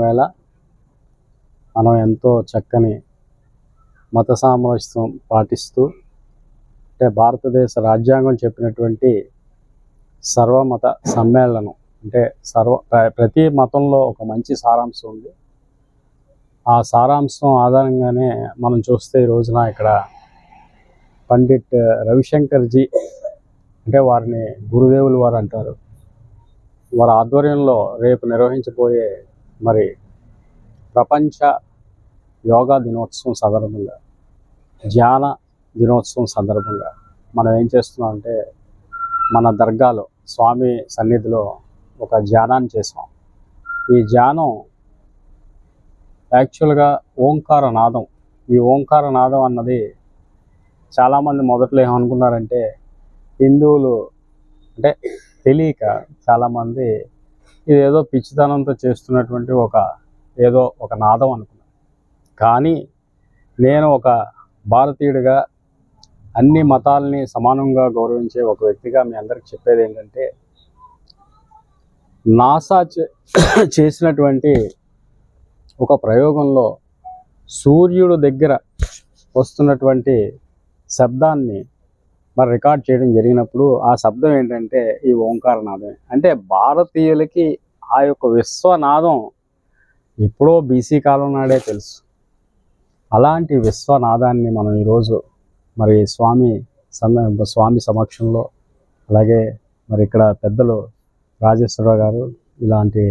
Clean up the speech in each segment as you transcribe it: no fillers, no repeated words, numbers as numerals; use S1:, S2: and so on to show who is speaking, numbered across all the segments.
S1: వేళ మనం ఎంతో చక్కని మత సామరస్యం పాటిస్తూ అంటే భారతదేశ రాజ్యాంగం చెప్పినటువంటి సర్వమత సమ్మేళనం అంటే ప్రతి మతంలో ఒక మంచి సారాంశం ఉంది. ఆ సారాంశం ఆధారంగానే మనం చూస్తే ఈ రోజున ఇక్కడ పండిట్ రవిశంకర్జీ అంటే వారిని గురుదేవులు వారు అంటారు. వారి ఆధ్వర్యంలో రేపు నిర్వహించబోయే మరి ప్రపంచ యోగా దినోత్సవం సందర్భంగా ధ్యాన దినోత్సవం సందర్భంగా మనం ఏం చేస్తున్నాం అంటే మన దర్గాలో స్వామి సన్నిధిలో ఒక ధ్యానాన్ని చేసాం. ఈ ధ్యానం యాక్చువల్గా ఓంకార నాదం. ఈ ఓంకార నాదం అన్నది చాలామంది మొదట్లో ఏమనుకున్నారంటే హిందువులు అంటే తెలియక చాలామంది ఇదేదో పిచ్చితనంతో చేస్తున్నటువంటి ఏదో ఒక నాదం అనుకున్నాను. కానీ నేను ఒక భారతీయుడిగా అన్ని మతాలని సమానంగా గౌరవించే ఒక వ్యక్తిగా మీ అందరికి చెప్పేది ఏంటంటే నాసా చేసినటువంటి ఒక ప్రయోగంలో సూర్యుడు దగ్గర వస్తున్నటువంటి శబ్దాన్ని మరి రికార్డ్ చేయడం జరిగినప్పుడు ఆ శబ్దం ఏంటంటే ఈ ఓంకారనాదమే. అంటే భారతీయులకి ఆ యొక్క విశ్వనాదం ఎప్పుడో బీసీ కాలం నాడే తెలుసు. అలాంటి విశ్వనాదాన్ని మనం ఈరోజు మరి స్వామి సమక్షంలో అలాగే మరి ఇక్కడ పెద్దలు రాజేశ్వరరావు గారు ఇలాంటి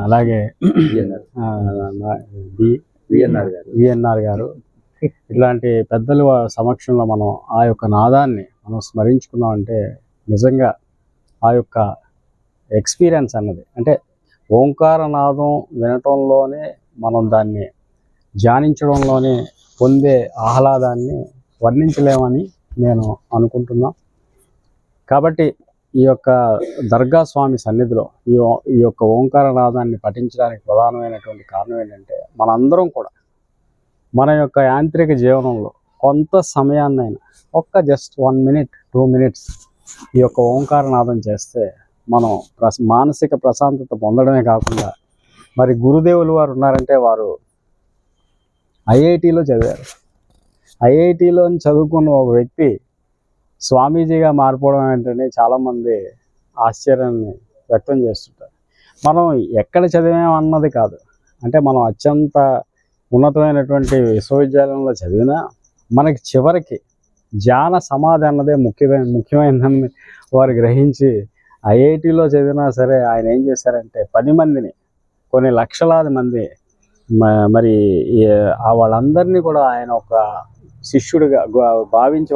S1: అలాగే విఎన్ఆర్ గారు ఇట్లాంటి పెద్దల సమక్షంలో మనం ఆ యొక్క నాదాన్ని మనం స్మరించుకున్నామంటే నిజంగా ఆ యొక్క ఎక్స్పీరియన్స్ అన్నది అంటే ఓంకార నాదం వినటంలోనే మనం దాన్ని ధ్యానించడంలోనే పొందే ఆహ్లాదాన్ని వర్ణించలేమని నేను అనుకుంటున్నా. కాబట్టి ఈ యొక్క దర్గా స్వామి సన్నిధిలో ఈ యొక్క ఓంకారనాదాన్ని పఠించడానికి ప్రధానమైనటువంటి కారణం ఏంటంటే మనందరం కూడా మన యొక్క యాంత్రిక జీవనంలో కొంత సమయాన్నైనా జస్ట్ 1 minute 2 minutes ఈ యొక్క ఓంకారనాదం చేస్తే మనం మానసిక ప్రశాంతత పొందడమే కాకుండా, మరి గురుదేవులు వారు ఉన్నారంటే వారు ఐఐటిలో చదివారు. ఐఐటిలో చదువుకున్న ఒక వ్యక్తి స్వామీజీగా మారిపోవడం ఏంటంటే చాలామంది ఆశ్చర్యాన్ని వ్యక్తం చేస్తుంటారు. మనం ఎక్కడ చదివామన్నది కాదు, అంటే మనం అత్యంత ఉన్నతమైనటువంటి విశ్వవిద్యాలయంలో చదివినా మనకి చివరికి ధ్యాన సమాధి అన్నదే ముఖ్యమైనదని వారు గ్రహించి ఐఐటిలో చదివినా సరే ఆయన ఏం చేశారంటే 10 మందిని, కొన్ని లక్షలాది మంది మరి వాళ్ళందరినీ కూడా ఆయన ఒక శిష్యుడిగా భావించి